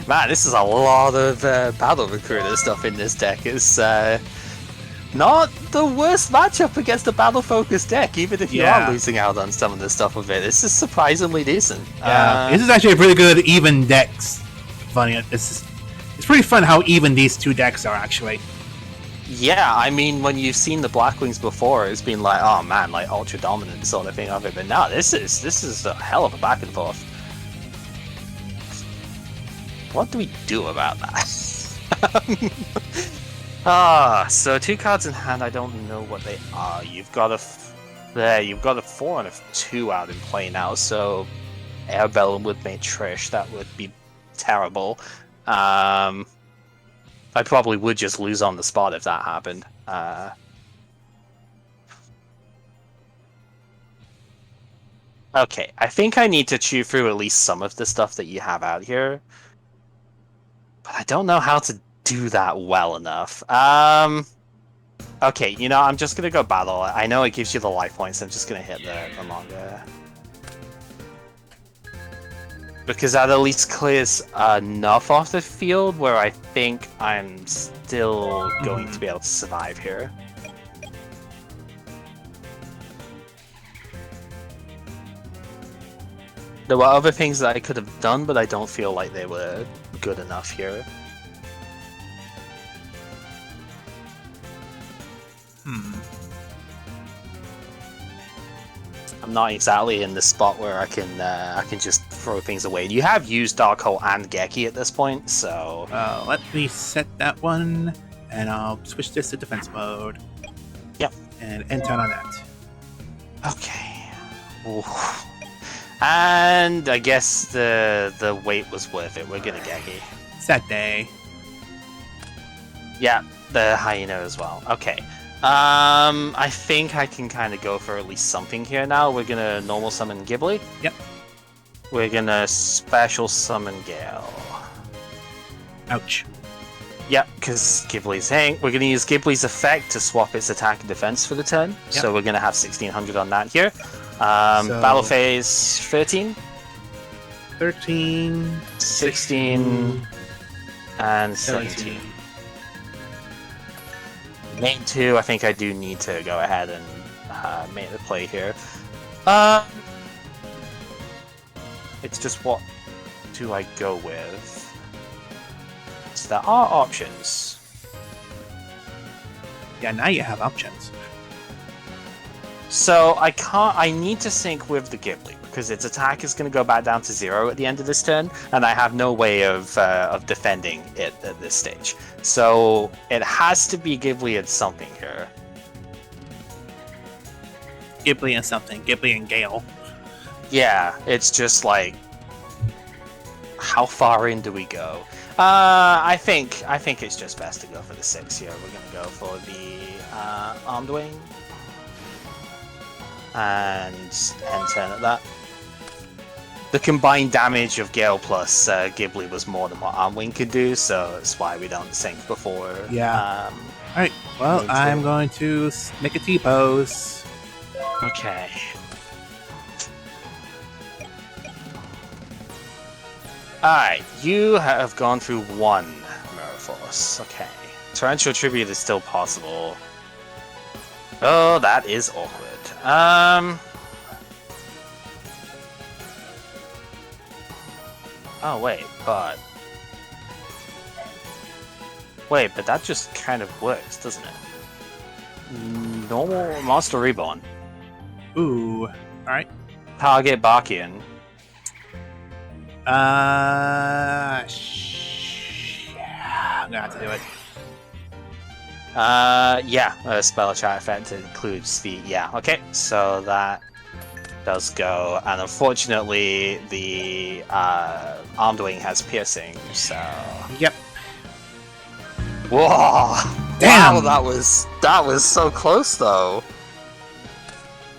Man, this is a lot of Battle Recruiter stuff in this deck. It's not the worst matchup against a battle-focused deck, even if you are losing out on some of the stuff with it. This is surprisingly decent. Yeah, this is actually a pretty good even decks. Funny, it's pretty fun how even these two decks are, actually. Yeah, I mean, when you've seen the Blackwings before, it's been like, oh man, like ultra dominant sort of thing of it. But now this is a hell of a back and forth. What do we do about that? So 2 cards in hand. I don't know what they are. You've got a 4 and a 2 out in play now. So Airbell would make Trish. That would be terrible. I probably would just lose on the spot if that happened. Okay, I think I need to chew through at least some of the stuff that you have out here. But I don't know how to do that well enough. Okay, you know, I'm just gonna go battle. I know it gives you the life points. I'm just gonna hit the manga. Because that at least clears enough off the field where I think I'm still going to be able to survive here. There were other things that I could have done, but I don't feel like they were good enough here. I'm not exactly in the spot where I can just throw things away. You have used Dark Hole and Geki at this point, so... Let me set that one, and I'll switch this to defense mode. Yep. And end turn on that. Okay. Ooh. And I guess the wait was worth it. We're gonna Geki. Set day. Yeah, the Hyena as well. Okay. I think I can kind of go for at least something here now. We're gonna normal summon Ghibli. Yep. We're gonna special summon Gale. Ouch. Yep, because Ghibli's hang. We're gonna use Ghibli's effect to swap its attack and defense for the turn. Yep. So we're gonna have 1600 on that here. Battle phase 13. 13. 16. And 17. Main 2, I think I do need to go ahead and make the play here. It's just what do I go with? So there are options. Yeah, now you have options. So I need to sync with the Ghibli because its attack is going to go back down to 0 at the end of this turn, and I have no way of defending it at this stage. So it has to be Ghibli and something here. Ghibli and something. Ghibli and Gale. Yeah, it's just like, how far in do we go? I think it's just best to go for the 6 here. We're gonna go for the Armed Wing and end turn at that. The combined damage of Gale plus Ghibli was more than what Armed Wing could do, so that's why we don't sync before. Yeah. Alright, well, I'm going to make a T-pose. Okay. Alright, you have gone through 1 Mirror Force. Okay. Torrential Tribute is still possible. Oh, that is awkward. Oh, wait, but... Wait, but that just kind of works, doesn't it? Normal Monster Reborn. Ooh. Alright. Target Bakian. I'm gonna have to do it. Yeah, spell attack effect includes the... Yeah, okay, so that does go, and unfortunately the Armed Wing has piercing, so... Yep. Whoa! Damn! Wow, that was so close, though.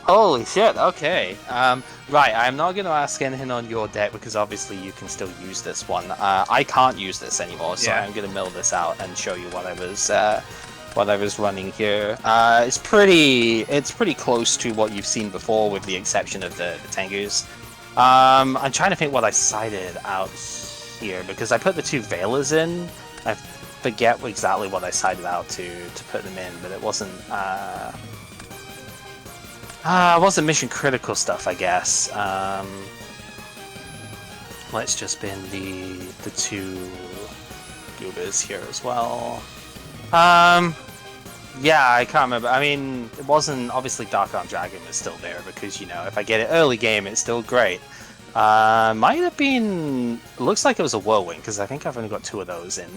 Holy shit, okay. Right, I'm not going to ask anything on your deck because obviously you can still use this one. I can't use this anymore, so I'm going to mill this out and show you what I was running here. It's pretty close to what you've seen before, with the exception of the Tengus. I'm trying to think what I sided out here because I put the 2 Veilers in. I forget exactly what I sided out to put them in, but it wasn't. It wasn't mission critical stuff, I guess. Let's just bin the 2 Goobers here as well. Yeah, I can't remember. I mean, it wasn't... Obviously, Dark Arm Dragon was still there because, you know, if I get it early game, it's still great. Might have been... Looks like it was a Whirlwind, because I think I've only got 2 of those in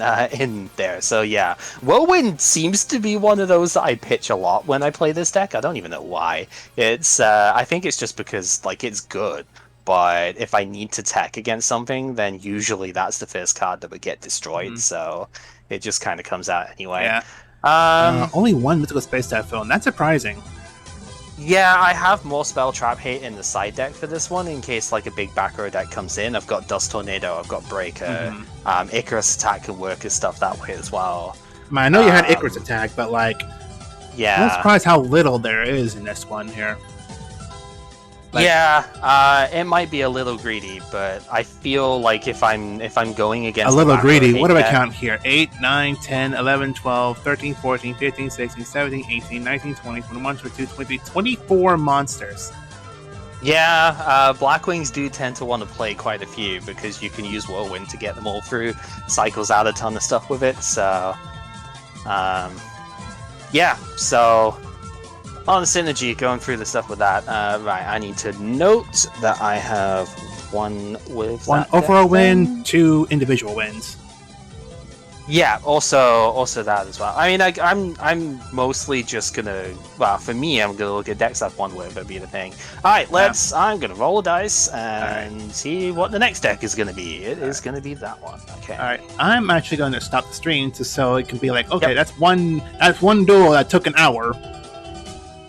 there. So, yeah. Whirlwind seems to be one of those that I pitch a lot when I play this deck. I don't even know why. It's... I think it's just because, like, it's good. But if I need to tech against something, then usually that's the first card that would get destroyed. So, it just kind of comes out anyway. Yeah. Only 1 mythical space typhoon. That's surprising. Yeah, I have more Spell Trap Hate in the side deck for this one in case like a big back row deck comes in. I've got Dust Tornado, I've got Breaker, Icarus Attack can work as stuff that way as well. I know you had Icarus Attack, but like, yeah, I'm surprised how little there is in this one here. Like, yeah, it might be a little greedy, but I feel like if I'm going against a little the greedy. What do I deck, count here? 8, 9, 10, 11, 12, 13, 14, 15, 16, 17, 18, 19, 20, 21, 22, 23, 24 monsters. Yeah, Blackwings do tend to want to play quite a few because you can use Whirlwind to get them all through, cycles out a ton of stuff with it, so... yeah, so... On Synergy, going through the stuff with that, right, I need to note that I have 1 with 1 that overall deck win, then. 2 individual wins. Yeah, also that as well. I mean, I'm mostly just gonna... Well, for me, I'm gonna look at decks I've won with, that'd be the thing. Alright, I'm gonna roll a dice and see what the next deck is gonna be. It is gonna be that one, okay. Alright, I'm actually going to stop the stream so it can be like, okay, that's one duel that took an hour.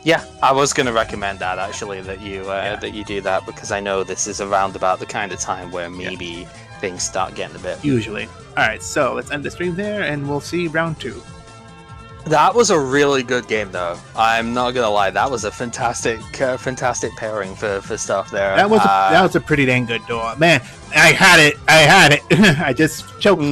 Yeah, I was going to recommend that actually, that you do that, because I know this is around about the kind of time where maybe things start getting a bit... Usually. Alright, so let's end the stream there, and we'll see round 2. That was a really good game, though. I'm not going to lie, that was a fantastic pairing for stuff there. That was a pretty dang good duel. Man, I had it! I just choked.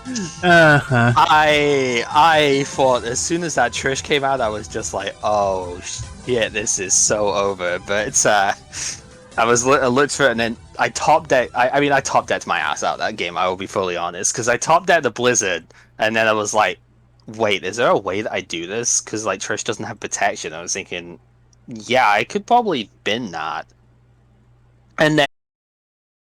Uh-huh. I thought as soon as that Trish came out, I was just like, oh shit, this is so over. But I looked for it and then I top decked. I mean, I top decked my ass out that game. I will be fully honest because I top decked the Blizzard and then I was like, wait, is there a way that I do this? Because like Trish doesn't have protection. I was thinking, yeah, I could probably bin that. And then